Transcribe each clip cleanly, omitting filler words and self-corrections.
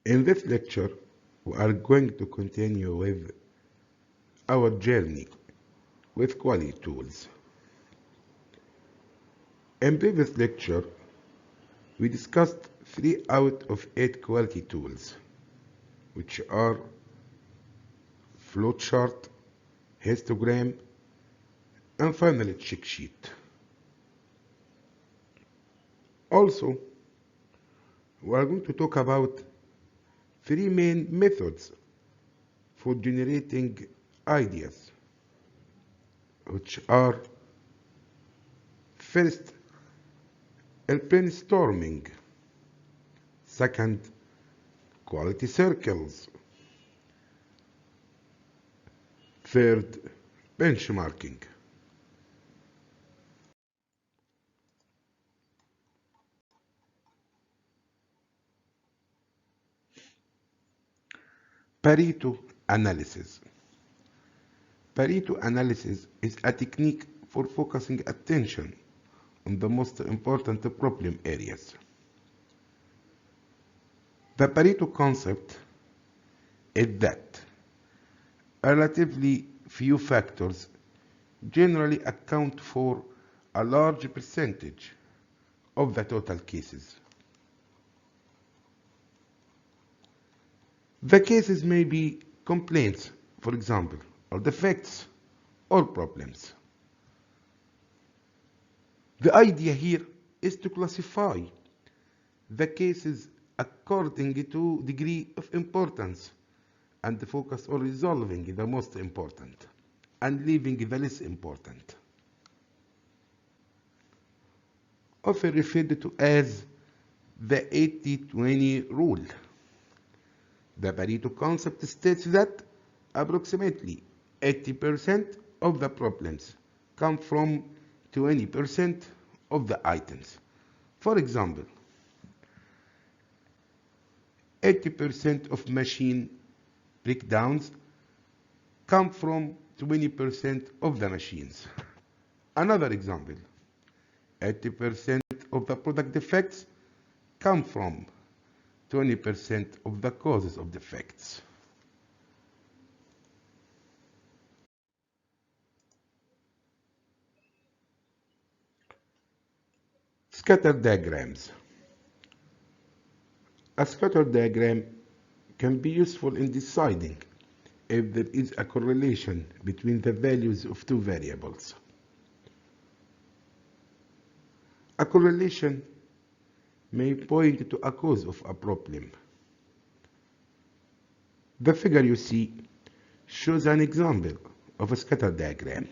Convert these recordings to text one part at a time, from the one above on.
In this lecture, we are going to continue with our journey with quality tools. In previous lecture, we discussed 3 out of 8 quality tools, which are flowchart, histogram, and finally check sheet. Also, we are going to talk about 3 main methods for generating ideas, which are first, brainstorming, second, quality circles, third, benchmarking. Pareto analysis. Pareto analysis is a technique for focusing attention on the most important problem areas. The Pareto concept is that relatively few factors generally account for a large percentage of the total cases. The cases may be complaints, for example, or defects or problems. The idea here is to classify the cases according to degree of importance and focus on resolving the most important and leaving the less important. Often referred to as the 80-20 rule. The Pareto concept states that approximately 80% of the problems come from 20% of the items. For example, 80% of machine breakdowns come from 20% of the machines. Another example, 80% of the product defects come from 20% of the causes of defects. Scatter diagrams. A scatter diagram can be useful in deciding if there is a correlation between the values of two variables. A correlation may point to a cause of a problem. The figure you see shows an example of a scatter diagram.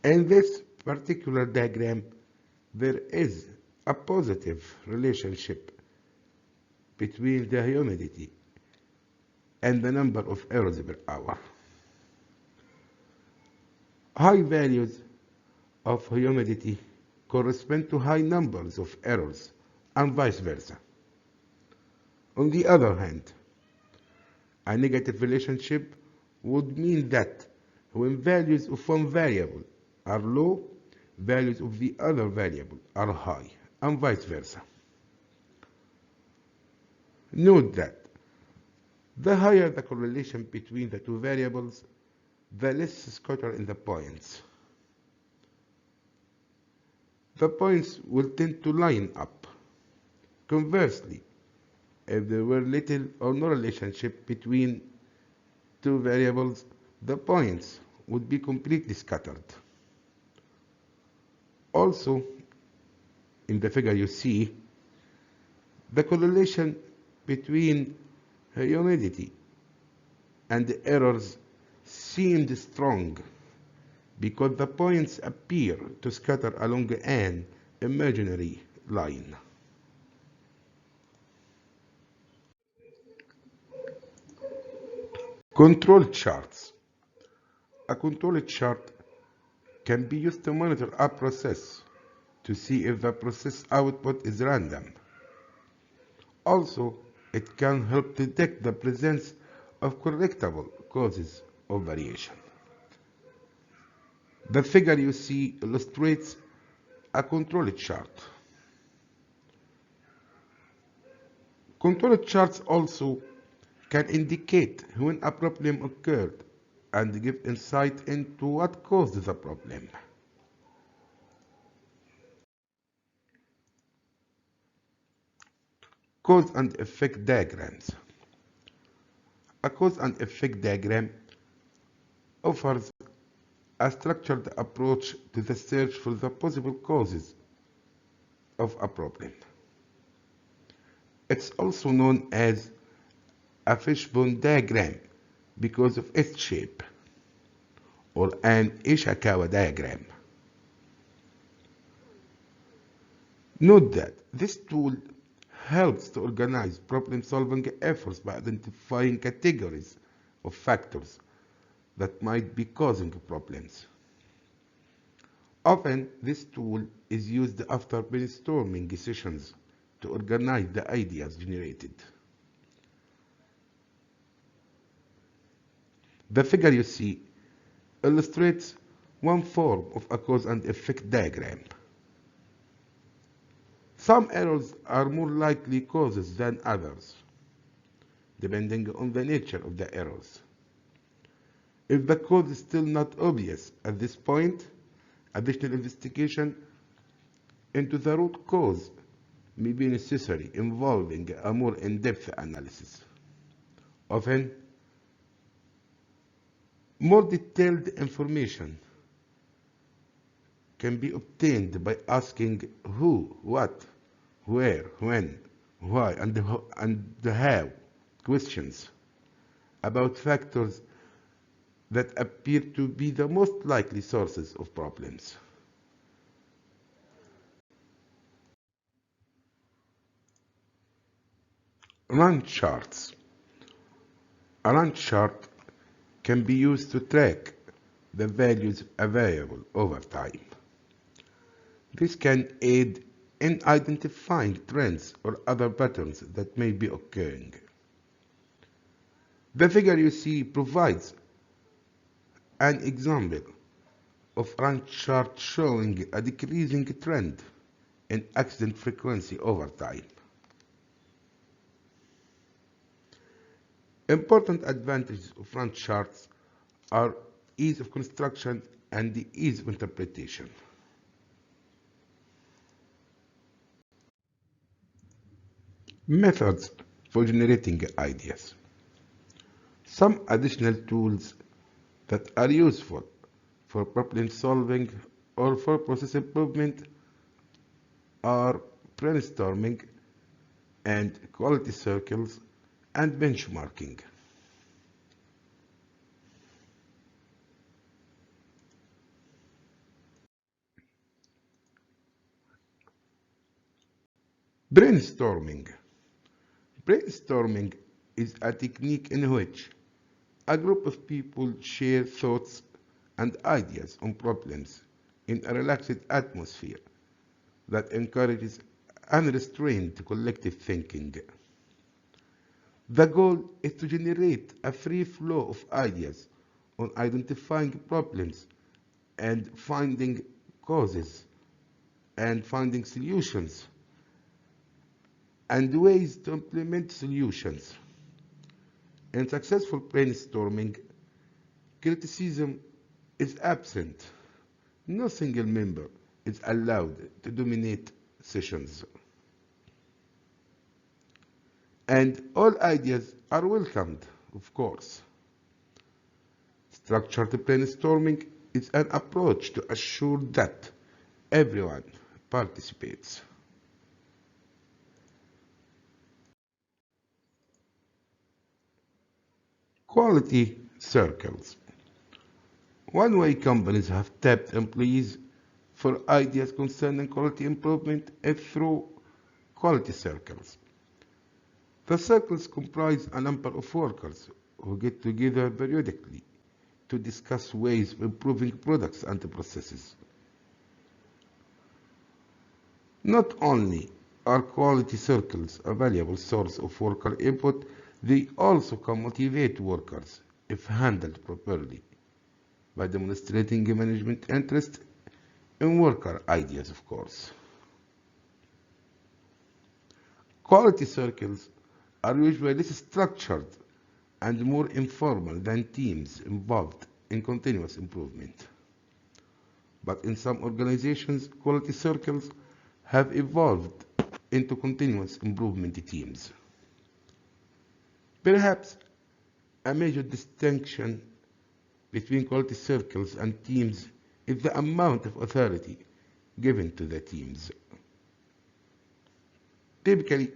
In this particular diagram, there is a positive relationship between the humidity and the number of errors per hour. High values of humidity correspond to high numbers of errors and vice versa. On the other hand, a negative relationship would mean that when values of one variable are low, values of the other variable are high, and vice versa. Note that the higher the correlation between the two variables, the less scatter in the points. The points will tend to line up. Conversely, if there were little or no relationship between two variables, the points would be completely scattered. Also, in the figure you see, the correlation between humidity and the errors seemed strong because the points appear to scatter along an imaginary line. Control charts. A control chart can be used to monitor a process to see if the process output is random. Also, it can help detect the presence of correctable causes of variation. The figure you see illustrates a control chart. Control charts also can indicate when a problem occurred and give insight into what caused the problem. Cause and effect diagrams. A cause and effect diagram offers a structured approach to the search for the possible causes of a problem. It's also known as a fishbone diagram because of its shape, or an Ishikawa diagram. Note that this tool helps to organize problem-solving efforts by identifying categories of factors that might be causing problems. Often, this tool is used after brainstorming sessions to organize the ideas generated. The figure you see illustrates one form of a cause and effect diagram. Some errors are more likely causes than others, depending on the nature of the errors. If the cause is still not obvious at this point, additional investigation into the root cause may be necessary, involving a more in-depth analysis. Often, more detailed information can be obtained by asking who, what, where, when, why, and how questions about factors that appear to be the most likely sources of problems. Run charts. A run chart can be used to track the values available over time. This can aid in identifying trends or other patterns that may be occurring. The figure you see provides an example of a run chart showing a decreasing trend in accident frequency over time. Important advantages of run charts are ease of construction and the ease of interpretation. Methods for generating ideas. Some additional tools that are useful for problem solving or for process improvement are brainstorming and quality circles and benchmarking. Brainstorming. Brainstorming is a technique in which a group of people share thoughts and ideas on problems in a relaxed atmosphere that encourages unrestrained collective thinking. The goal is to generate a free flow of ideas on identifying problems and finding causes and finding solutions and ways to implement solutions. In successful brainstorming, criticism is absent. No single member is allowed to dominate sessions. And all ideas are welcomed, of course. Structured brainstorming is an approach to assure that everyone participates. Quality circles. One way companies have tapped employees for ideas concerning quality improvement is through quality circles. The circles comprise a number of workers who get together periodically to discuss ways of improving products and processes. Not only are quality circles a valuable source of worker input, they also can motivate workers if handled properly by demonstrating management interest in worker ideas, of course. Quality circles are usually less structured and more informal than teams involved in continuous improvement. But in some organizations, quality circles have evolved into continuous improvement teams. Perhaps a major distinction between quality circles and teams is the amount of authority given to the teams. Typically,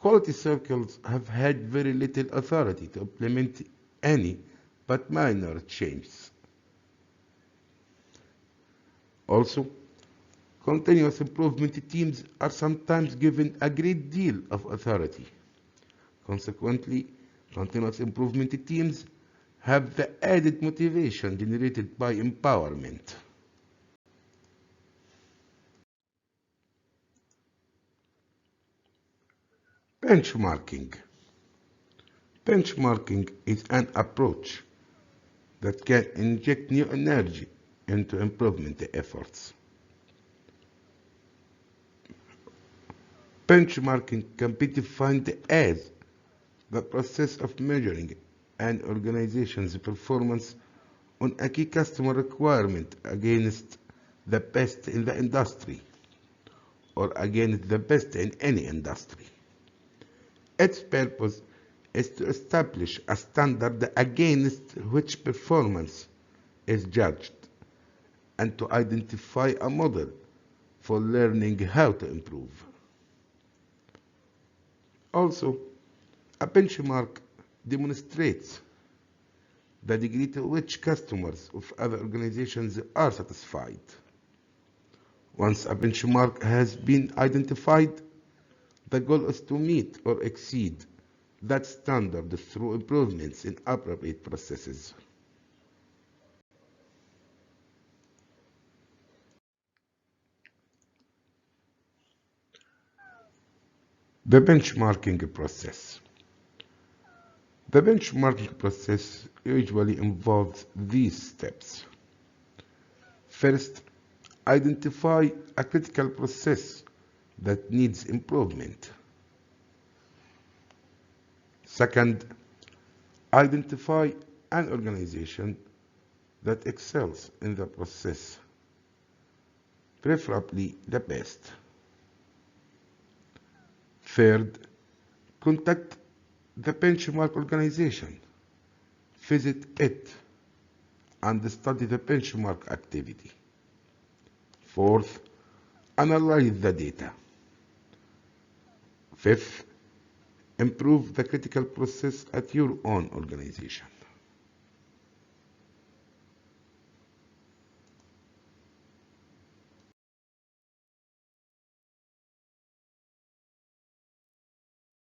quality circles have had very little authority to implement any but minor changes. Also, continuous improvement teams are sometimes given a great deal of authority. Consequently, continuous improvement teams have the added motivation generated by empowerment. Benchmarking. Benchmarking is an approach that can inject new energy into improvement efforts. Benchmarking can be defined as the process of measuring an organization's performance on a key customer requirement against the best in the industry or against the best in any industry. Its purpose is to establish a standard against which performance is judged and to identify a model for learning how to improve. Also, a benchmark demonstrates the degree to which customers of other organizations are satisfied. Once a benchmark has been identified, the goal is to meet or exceed that standard through improvements in appropriate processes. The benchmarking process. The benchmarking process usually involves these steps. First, identify a critical process that needs improvement. Second, identify an organization that excels in the process, preferably the best. Third, contact the benchmark organization, visit it, and study the benchmark activity. Fourth, analyze the data. Fifth, improve the critical process at your own organization.